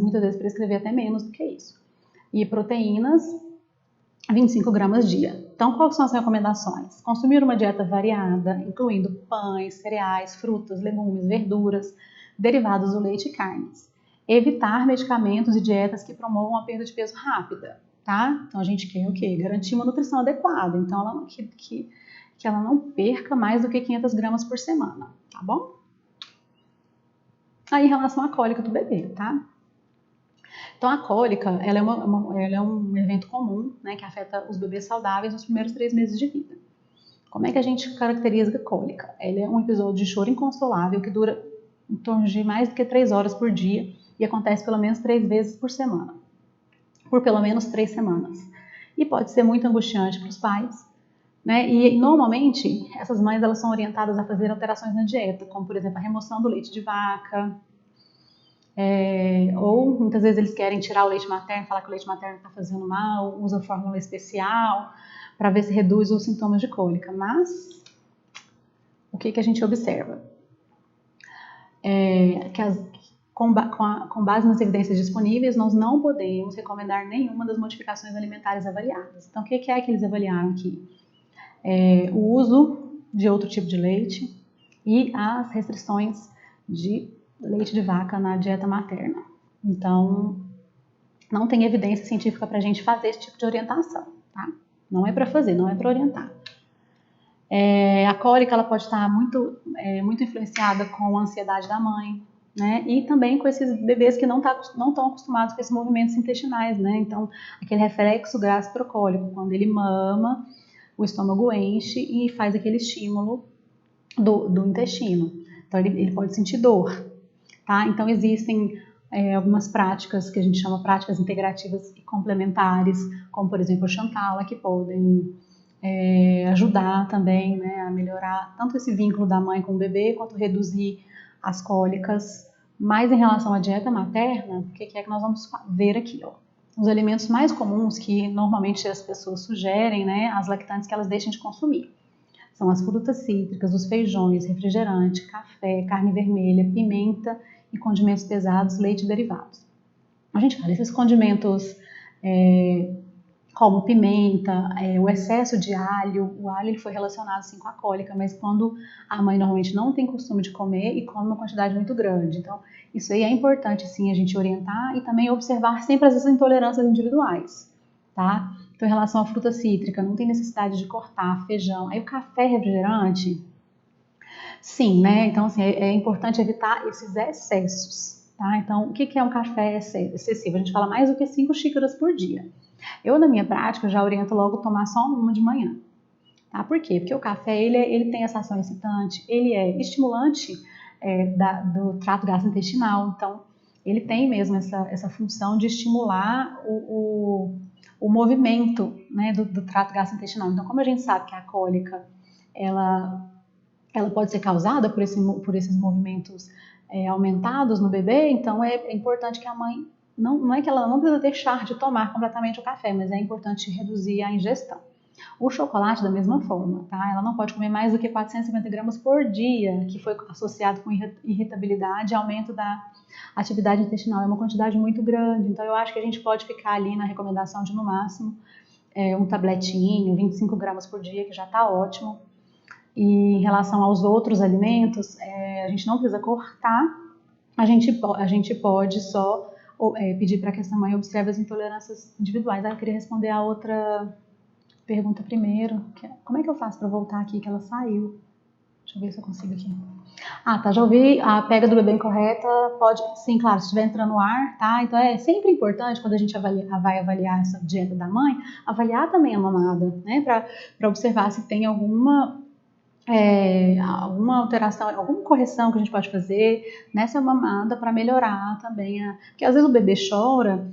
muitas vezes prescrever até menos do que isso. E proteínas, 25 gramas dia. Então, quais são as recomendações? Consumir uma dieta variada, incluindo pães, cereais, frutas, legumes, verduras, derivados do leite e carnes. Evitar medicamentos e dietas que promovam a perda de peso rápida, tá? Então, a gente quer o quê? Garantir uma nutrição adequada. Então, que ela não perca mais do que 500 gramas por semana, tá bom? Aí, em relação à cólica do bebê, tá? Então, a cólica, ela é um evento comum, né, que afeta os bebês saudáveis nos primeiros 3 meses de vida. Como é que a gente caracteriza a cólica? Ela é um episódio de choro inconsolável que dura em torno de mais do que 3 horas por dia e acontece pelo menos 3 vezes por semana, por pelo menos 3 semanas. e pode ser muito angustiante para os pais, né? E normalmente essas mães elas são orientadas a fazer alterações na dieta, como por exemplo a remoção do leite de vaca, ou muitas vezes eles querem tirar o leite materno, falar que o leite materno está fazendo mal, usa fórmula especial para ver se reduz os sintomas de cólica. Mas o que a gente observa? Com base nas evidências disponíveis, nós não podemos recomendar nenhuma das modificações alimentares avaliadas. Então, o que é que eles avaliaram aqui? O uso de outro tipo de leite e as restrições de leite de vaca na dieta materna. Então, não tem evidência científica para a gente fazer esse tipo de orientação, tá? Não é para fazer, não é para orientar. A cólica ela pode estar muito influenciada com a ansiedade da mãe, né? E também com esses bebês que não estão acostumados com esses movimentos intestinais, né? Então, aquele reflexo gastrocolíco, quando ele mama, o estômago enche e faz aquele estímulo do intestino. Então, ele pode sentir dor, tá? Então, existem algumas práticas que a gente chama práticas integrativas e complementares, como, por exemplo, o Shantala, que podem ajudar também, né, a melhorar tanto esse vínculo da mãe com o bebê, quanto reduzir as cólicas. Mas em relação à dieta materna, o que é que nós vamos ver aqui? Ó? Os alimentos mais comuns que normalmente as pessoas sugerem, né, as lactantes que elas deixem de consumir. São as frutas cítricas, os feijões, refrigerante, café, carne vermelha, pimenta e condimentos pesados, leite e derivados. A gente fala, esses condimentos como pimenta, o excesso de alho. O alho ele foi relacionado sim com a cólica, mas quando a mãe normalmente não tem costume de comer e come uma quantidade muito grande. Então, isso aí é importante sim a gente orientar e também observar sempre as intolerâncias individuais, tá? Então, em relação à fruta cítrica, não tem necessidade de cortar feijão. Aí o café refrigerante, sim, né? Então, assim, é importante evitar esses excessos, tá? Então, o que é um café excessivo? A gente fala mais do que 5 xícaras por dia. Eu, na minha prática, já oriento logo tomar só uma de manhã. Tá? Por quê? Porque o café ele tem essa ação excitante, ele é estimulante do trato gastrointestinal, então ele tem mesmo essa função de estimular o movimento, né, do trato gastrointestinal. Então, como a gente sabe que a cólica ela pode ser causada por esses movimentos aumentados no bebê, então é importante que a mãe não é que ela não precisa deixar de tomar completamente o café, mas é importante reduzir a ingestão. O chocolate da mesma forma, tá? Ela não pode comer mais do que 450 gramas por dia, que foi associado com irritabilidade e aumento da atividade intestinal. É uma quantidade muito grande, então eu acho que a gente pode ficar ali na recomendação de no máximo um tabletinho, 25 gramas por dia, que já está ótimo. E em relação aos outros alimentos, a gente não precisa cortar, a gente pode só pedir para que essa mãe observe as intolerâncias individuais. Eu queria responder a outra pergunta primeiro. Como é que eu faço para voltar aqui que ela saiu? Deixa eu ver se eu consigo aqui. Tá, já ouvi. A pega do bebê incorreta pode, sim, claro, se estiver entrando no ar, tá? Então é sempre importante quando a gente vai avaliar essa dieta da mãe, avaliar também a mamada, né? Para observar se tem alguma alteração, alguma correção que a gente pode fazer nessa mamada para melhorar também. Porque às vezes o bebê chora,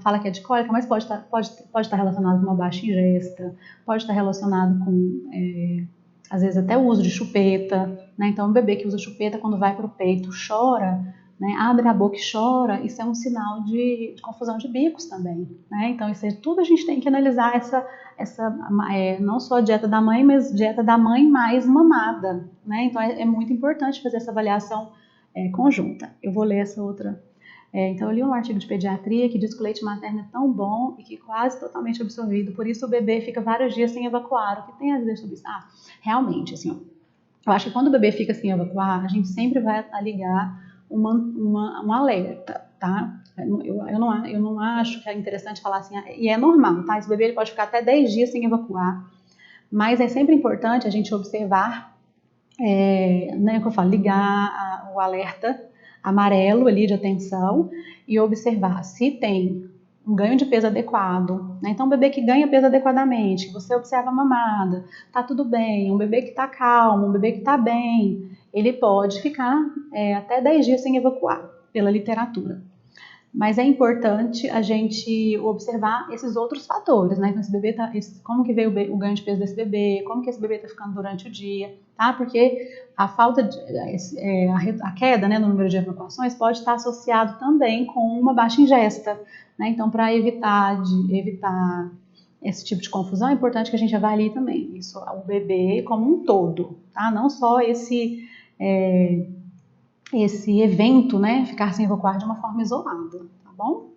fala que é de cólica, mas pode estar relacionado com uma baixa ingesta, pode estar relacionado com, às vezes, até o uso de chupeta, né? Então, um bebê que usa chupeta, quando vai para o peito, chora, né? Abre a boca e chora, isso é um sinal de confusão de bicos também, né? Então, isso é tudo a gente tem que analisar não só a dieta da mãe, mas dieta da mãe mais mamada, né? Então, é muito importante fazer essa avaliação conjunta. Eu vou ler essa outra. Então, eu li um artigo de pediatria que diz que o leite materno é tão bom e que quase totalmente absorvido, por isso o bebê fica vários dias sem evacuar. O que tem a dizer sobre isso? Realmente, assim, eu acho que quando o bebê fica sem evacuar, a gente sempre vai ligar um alerta, tá? Eu não acho que é interessante falar assim, e é normal, tá? Esse bebê ele pode ficar até 10 dias sem evacuar, mas é sempre importante a gente observar, né, que eu falo, ligar o alerta amarelo ali de atenção e observar se tem um ganho de peso adequado, né? Então, um bebê que ganha peso adequadamente, você observa a mamada, tá tudo bem. Um bebê que tá calmo, um bebê que tá bem, ele pode ficar até 10 dias sem evacuar, pela literatura. Mas é importante a gente observar esses outros fatores, né? Então, esse bebê como que veio o ganho de peso desse bebê, como que esse bebê está ficando durante o dia, tá? Porque a falta de, a queda, né, no número de evacuações pode estar associado também com uma baixa ingesta, né? Então, para evitar esse tipo de confusão, é importante que a gente avalie também isso, o bebê como um todo, tá? Não só esse evento, né, ficar sem evacuar de uma forma isolada, tá bom?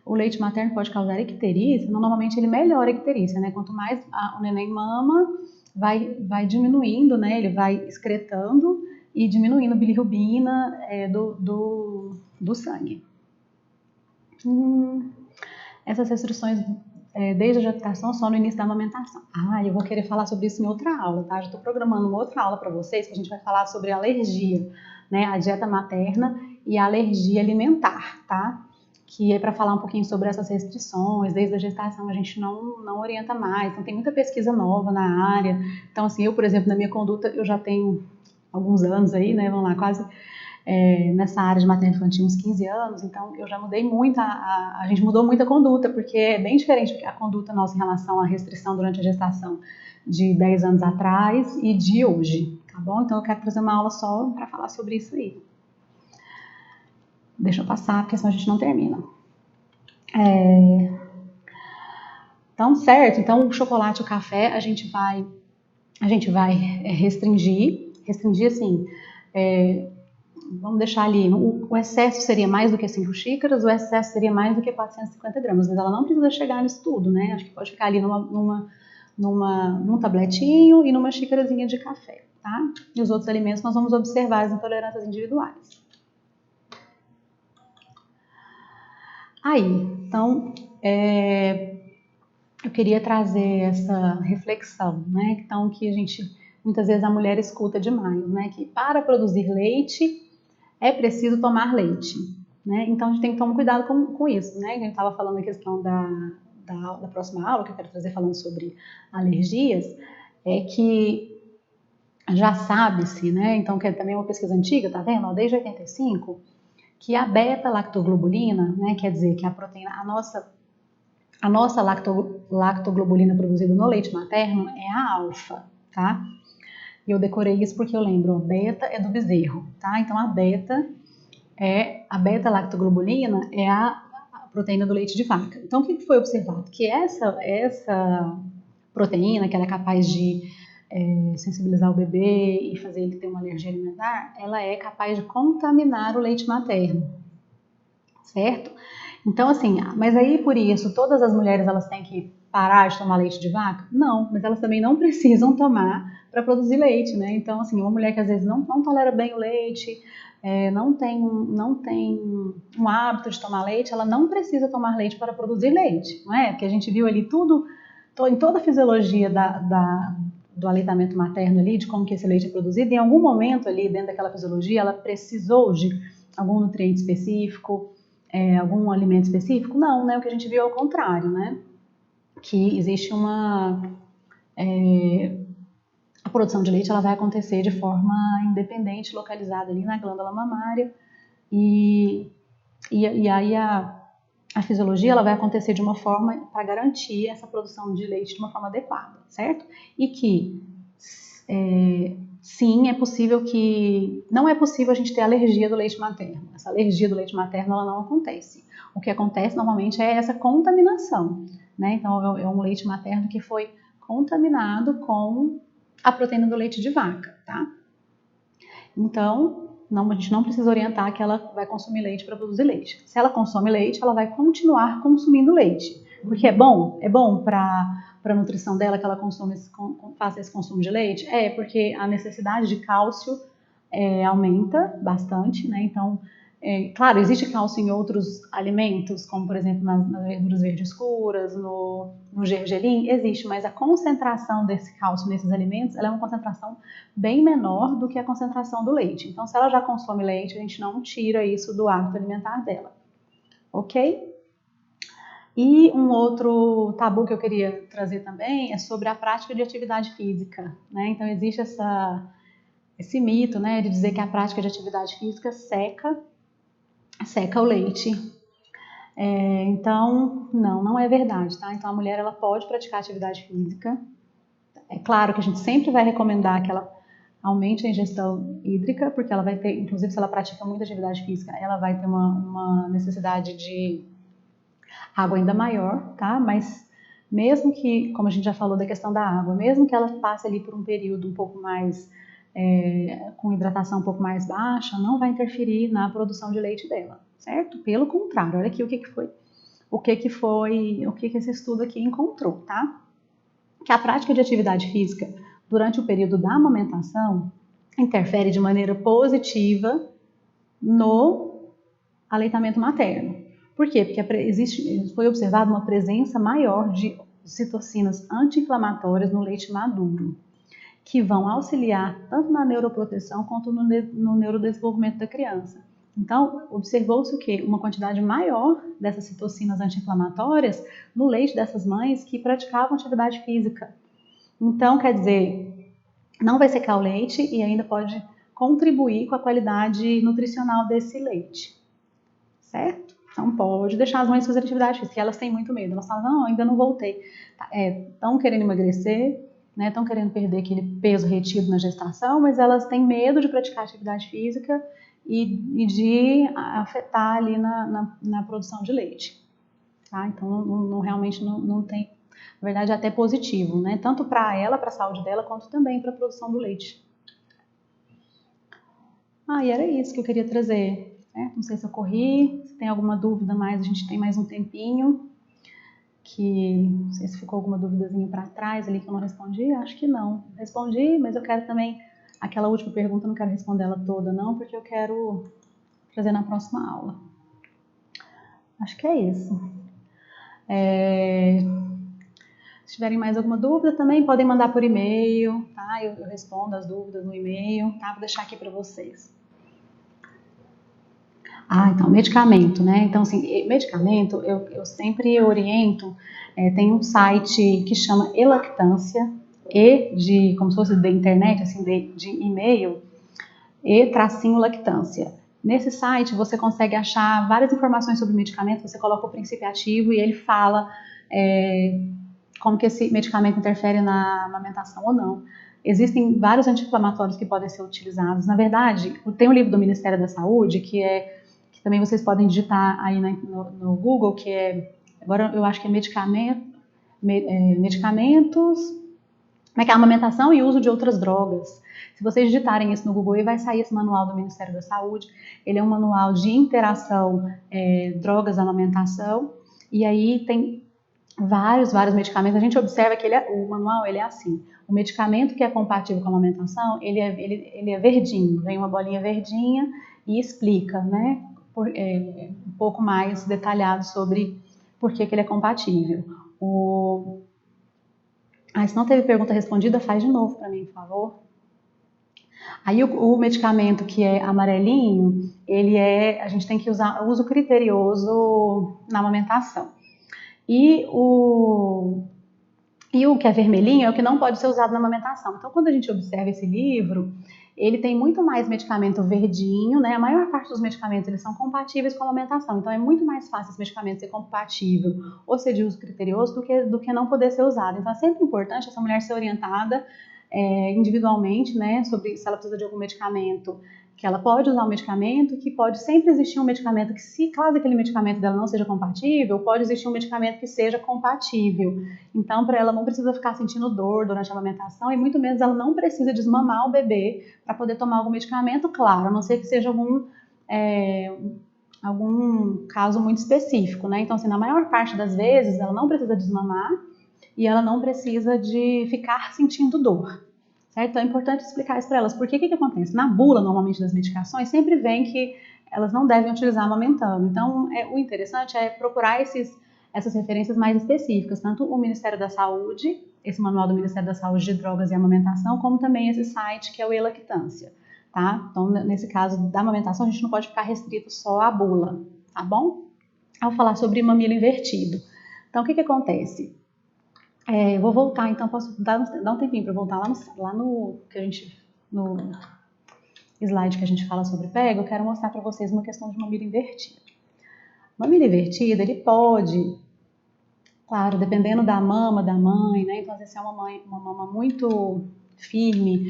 O leite materno pode causar icterícia, normalmente ele melhora a icterícia, né? Quanto mais o neném mama, vai diminuindo, né? Ele vai excretando e diminuindo a bilirrubina do sangue. Essas restrições desde a gestação só no início da amamentação. Eu vou querer falar sobre isso em outra aula, tá? Já estou programando uma outra aula para vocês, que a gente vai falar sobre alergia, né? A dieta materna e a alergia alimentar, tá? Que é para falar um pouquinho sobre essas restrições. Desde a gestação a gente não orienta mais, então tem muita pesquisa nova na área. Então, assim, eu, por exemplo, na minha conduta, eu já tenho alguns anos aí, né? Vamos lá, quase nessa área de materno infantil uns 15 anos, então eu já mudei muito, a gente mudou muito a conduta, porque é bem diferente a conduta nossa em relação à restrição durante a gestação de 10 anos atrás e de hoje, tá bom? Então eu quero trazer uma aula só para falar sobre isso aí. Deixa eu passar, porque senão a gente não termina. Então, certo, então o chocolate e o café a gente vai restringir assim, vamos deixar ali, o excesso seria mais do que 5 xícaras, o excesso seria mais do que 450 gramas, mas ela não precisa chegar nisso tudo, né? Acho que pode ficar ali num tabletinho e numa xícarazinha de café, tá? E os outros alimentos nós vamos observar as intolerâncias individuais. Então, eu queria trazer essa reflexão, né? Então, que muitas vezes a mulher escuta demais, né? Que para produzir leite é preciso tomar leite, né? Então a gente tem que tomar cuidado com isso, né? A gente estava falando a questão da próxima aula, que eu quero trazer falando sobre alergias, é que já sabe-se, né? Então, que é também uma pesquisa antiga, tá vendo? Desde 85, que a beta-lactoglobulina, né? Quer dizer que a proteína, a nossa lactoglobulina produzida no leite materno é a alfa, tá? E eu decorei isso porque eu lembro, a beta é do bezerro, tá? Então a beta-lactoglobulina é a proteína do leite de vaca. Então o que foi observado? Que essa proteína, que ela é capaz de sensibilizar o bebê e fazer ele ter uma alergia alimentar, ela é capaz de contaminar o leite materno, certo? Então assim, mas aí por isso todas as mulheres elas têm que parar de tomar leite de vaca? Não, mas elas também não precisam tomar para produzir leite, né? Então assim, uma mulher que às vezes não tolera bem o leite, não tem um hábito de tomar leite, ela não precisa tomar leite para produzir leite, não é? Porque a gente viu ali em toda a fisiologia do aleitamento materno ali, de como que esse leite é produzido, em algum momento ali dentro daquela fisiologia ela precisou de algum nutriente específico, algum alimento específico? Não, né? O que a gente viu é o contrário, né? Que existe a produção de leite ela vai acontecer de forma independente, localizada ali na glândula mamária e aí a fisiologia ela vai acontecer de uma forma para garantir essa produção de leite de uma forma adequada, certo? E que sim, não é possível a gente ter alergia do leite materno. Essa alergia do leite materno ela não acontece. O que acontece normalmente é essa contaminação, né? Então é um leite materno que foi contaminado com a proteína do leite de vaca, tá? Então, a gente não precisa orientar que ela vai consumir leite para produzir leite. Se ela consome leite, ela vai continuar consumindo leite. Porque é bom para a nutrição dela que ela faça esse consumo de leite? Porque a necessidade de cálcio aumenta bastante, né? Então, claro, existe cálcio em outros alimentos, como por exemplo nas verduras verdes escuras, no gergelim, existe, mas a concentração desse cálcio nesses alimentos ela é uma concentração bem menor do que a concentração do leite. Então, se ela já consome leite, a gente não tira isso do hábito alimentar dela, ok? E um outro tabu que eu queria trazer também é sobre a prática de atividade física, né? Então, existe esse mito, né, de dizer que a prática de atividade física seca o leite Então, não é verdade, tá? Então, a mulher, ela pode praticar atividade física. É claro que a gente sempre vai recomendar que ela aumente a ingestão hídrica, porque ela vai ter, inclusive se ela pratica muita atividade física, ela vai ter uma necessidade de água ainda maior, tá? Mas mesmo que, como a gente já falou da questão da água, mesmo que ela passe ali por um período um pouco mais, com hidratação um pouco mais baixa, não vai interferir na produção de leite dela, certo? Pelo contrário, olha aqui o que foi, o que esse estudo aqui encontrou, tá? Que a prática de atividade física durante o período da amamentação interfere de maneira positiva no aleitamento materno. Por quê? Porque foi observada uma presença maior de citocinas anti-inflamatórias no leite maduro, que vão auxiliar tanto na neuroproteção quanto no neurodesenvolvimento da criança. Então, observou-se o quê? Uma quantidade maior dessas citocinas anti-inflamatórias no leite dessas mães que praticavam atividade física. Então, quer dizer, não vai secar o leite e ainda pode contribuir com a qualidade nutricional desse leite, certo? Então, pode deixar as mães fazerem atividade física, elas têm muito medo. Elas falam, não, ainda não voltei. Estão querendo emagrecer, estão querendo perder aquele peso retido na gestação, mas elas têm medo de praticar atividade física e de afetar ali na produção de leite. Tá? Então, realmente não tem, na verdade, é até positivo, né? Tanto para ela, para a saúde dela, quanto também para a produção do leite. E era isso que eu queria trazer. Não sei se eu corri, se tem alguma dúvida mais, a gente tem mais um tempinho. Não sei se ficou alguma duvidazinha para trás ali que eu não respondi, acho que não. Respondi, mas eu quero também, aquela última pergunta, eu não quero responder ela toda não, porque eu quero trazer na próxima aula. Acho que é isso. Se tiverem mais alguma dúvida também podem mandar por e-mail, tá? Eu respondo as dúvidas no e-mail, tá? Vou deixar aqui para vocês. Então, medicamento, né? Então, assim, medicamento, eu sempre oriento, tem um site que chama Elactância, como se fosse da internet, assim, de e-mail, e-lactância. Nesse site você consegue achar várias informações sobre medicamento, você coloca o princípio ativo e ele fala como que esse medicamento interfere na amamentação ou não. Existem vários anti-inflamatórios que podem ser utilizados. Na verdade, tem um livro do Ministério da Saúde que também vocês podem digitar aí no Google, que agora eu acho que é medicamentos, como é que é a amamentação e uso de outras drogas. Se vocês digitarem isso no Google, vai sair esse manual do Ministério da Saúde. Ele é um manual de interação drogas, amamentação, e aí tem vários medicamentos. A gente observa que o manual ele é assim. O medicamento que é compatível com a amamentação, ele é verdinho, vem uma bolinha verdinha e explica, né, um pouco mais detalhado sobre por que ele é compatível. Se não teve pergunta respondida, faz de novo para mim, por favor. Aí o medicamento que é amarelinho, a gente tem que usar uso criterioso na amamentação. E o que é vermelhinho é o que não pode ser usado na amamentação. Então, quando a gente observa esse livro, ele tem muito mais medicamento verdinho, né? A maior parte dos medicamentos eles são compatíveis com a amamentação. Então, é muito mais fácil esse medicamento ser compatível ou ser de uso criterioso do que não poder ser usado. Então, é sempre importante essa mulher ser orientada individualmente, né? Sobre se ela precisa de algum medicamento, que ela pode usar um medicamento, que pode sempre existir um medicamento que, se caso aquele medicamento dela não seja compatível, pode existir um medicamento que seja compatível. Então, para ela não precisa ficar sentindo dor durante a amamentação e muito menos ela não precisa desmamar o bebê para poder tomar algum medicamento, claro, a não ser que seja algum caso muito específico, né? Então, assim, na maior parte das vezes, ela não precisa desmamar e ela não precisa de ficar sentindo dor. Certo? Então é importante explicar isso para elas, porque o que acontece? Na bula, normalmente, das medicações, sempre vem que elas não devem utilizar amamentando. Então, o interessante é procurar essas referências mais específicas, tanto o Ministério da Saúde, esse manual do Ministério da Saúde de Drogas e Amamentação, como também esse site que é o E-Lactância, tá? Então, nesse caso da amamentação, a gente não pode ficar restrito só à bula, tá bom? Eu vou falar sobre mamilo invertido. Então, o que acontece? Eu vou voltar, então posso dar um tempinho para voltar lá no slide que a gente fala sobre PEG. Eu quero mostrar para vocês uma questão de mamilo invertido. Mamilo invertido, ele pode, claro, dependendo da mama da mãe, né? Então, às vezes, se é uma mama muito firme,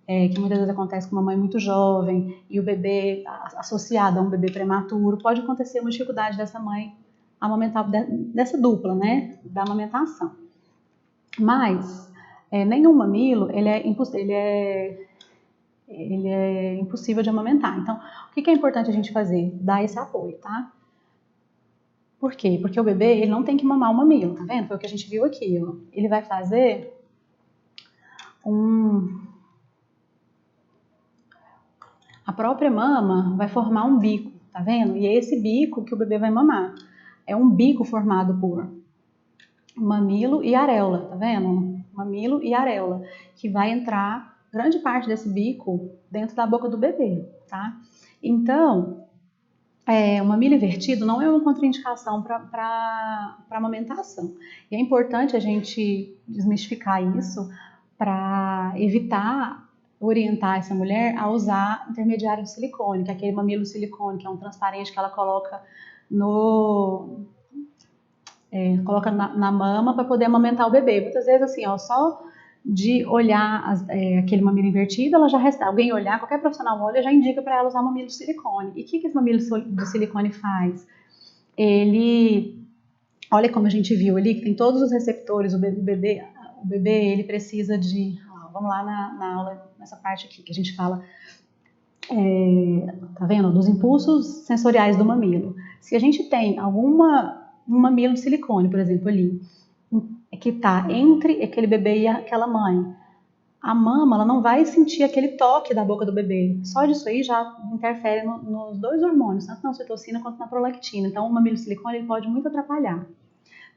que muitas vezes acontece com uma mãe muito jovem e o bebê associado a um bebê prematuro, pode acontecer uma dificuldade dessa mãe amamentar, dessa dupla, né? Da amamentação. Mas nenhum mamilo ele é impossível de amamentar. Então, o que é importante a gente fazer? Dar esse apoio, tá? Por quê? Porque o bebê ele não tem que mamar o mamilo, tá vendo? Foi o que a gente viu aqui, ó. Ele vai fazer a própria mama vai formar um bico, tá vendo? E é esse bico que o bebê vai mamar. É um bico formado por mamilo e areola, tá vendo? Mamilo e areola, que vai entrar grande parte desse bico dentro da boca do bebê, tá? Então, o mamilo invertido não é uma contraindicação para amamentação. E é importante a gente desmistificar isso para evitar orientar essa mulher a usar intermediário de silicone, que é aquele mamilo de silicone, que é um transparente que ela coloca na mama para poder amamentar o bebê. Muitas vezes, assim, ó, só de olhar aquele mamilo invertido, ela já alguém olhar, qualquer profissional olha, já indica para ela usar mamilo de silicone. E o que esse mamilo de silicone faz? Ele, olha como a gente viu ali, que tem todos os receptores, o bebê ele precisa de, vamos lá na aula, nessa parte aqui que a gente fala, tá vendo, dos impulsos sensoriais do mamilo. Se a gente tem um mamilo de silicone, por exemplo, ali, que está entre aquele bebê e aquela mãe, a mama ela não vai sentir aquele toque da boca do bebê. Só disso aí já interfere nos dois hormônios, tanto na ocitocina quanto na prolactina. Então, o mamilo de silicone ele pode muito atrapalhar.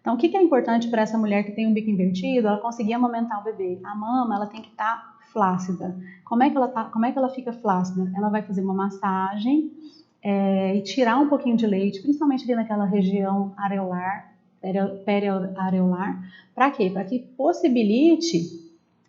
Então, o que é importante para essa mulher que tem um bico invertido? Ela conseguir amamentar o bebê. A mama ela tem que estar flácida. Como é que ela fica flácida? Ela vai fazer uma massagem e tirar um pouquinho de leite, principalmente ali naquela região areolar, periareolar. Para quê? Para que possibilite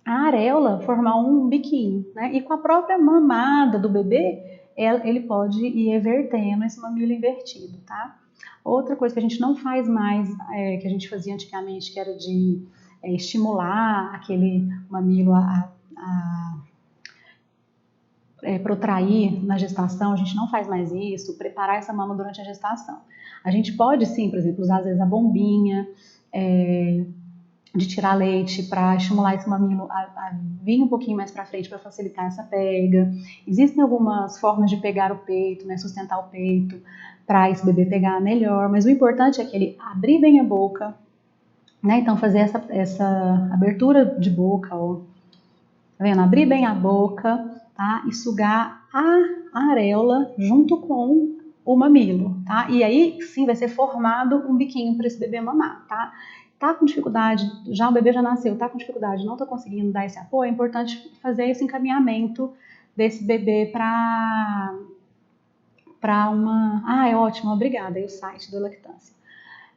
a areola formar um biquinho, né? E com a própria mamada do bebê, ele pode ir revertendo esse mamilo invertido, tá? Outra coisa que a gente não faz mais, que a gente fazia antigamente, que era de estimular aquele mamilo a protrair na gestação, a gente não faz mais isso, preparar essa mama durante a gestação. A gente pode sim, por exemplo, usar às vezes a bombinha, de tirar leite para estimular esse mamilo a vir um pouquinho mais para frente para facilitar essa pega. Existem algumas formas de pegar o peito, né, sustentar o peito para esse bebê pegar melhor, mas o importante é que ele abrir bem a boca, né? Então fazer essa abertura de boca, ó, tá vendo? Abrir bem a boca, tá? E sugar a areola junto com o mamilo, tá? E aí sim vai ser formado um biquinho para esse bebê mamar, tá? Tá com dificuldade, o bebê já nasceu, tá com dificuldade, não tá conseguindo dar esse apoio, é importante fazer esse encaminhamento desse bebê para uma... é ótimo, obrigada, aí o site do Lactância.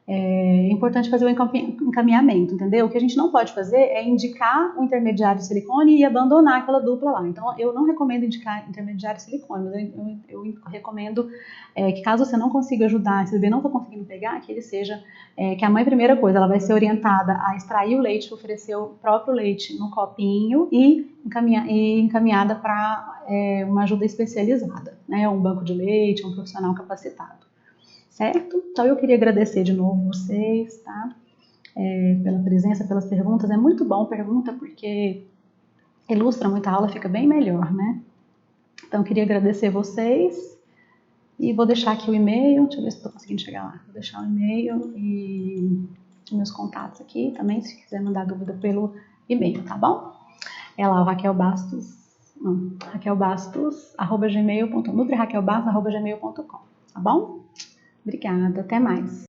É importante fazer o encaminhamento, entendeu? O que a gente não pode fazer é indicar o intermediário de silicone e abandonar aquela dupla lá. Então, eu não recomendo indicar intermediário de silicone, mas eu recomendo que caso você não consiga ajudar, esse bebê não está conseguindo pegar, que ele seja, que a mãe, primeira coisa, ela vai ser orientada a extrair o leite, oferecer o próprio leite no copinho e encaminhada para uma ajuda especializada, né? Um banco de leite, um profissional capacitado. Certo? Então eu queria agradecer de novo vocês, tá? Pela presença, pelas perguntas. É muito bom pergunta porque ilustra muito a aula, fica bem melhor, né? Então eu queria agradecer vocês e vou deixar aqui o e-mail, deixa eu ver se estou conseguindo chegar lá. Vou deixar o e-mail e meus contatos aqui também, se quiser mandar dúvida pelo e-mail, tá bom? É lá o raquelbastos@gmail.com, nutriraquelbastos@gmail.com, tá bom? Obrigada, até mais.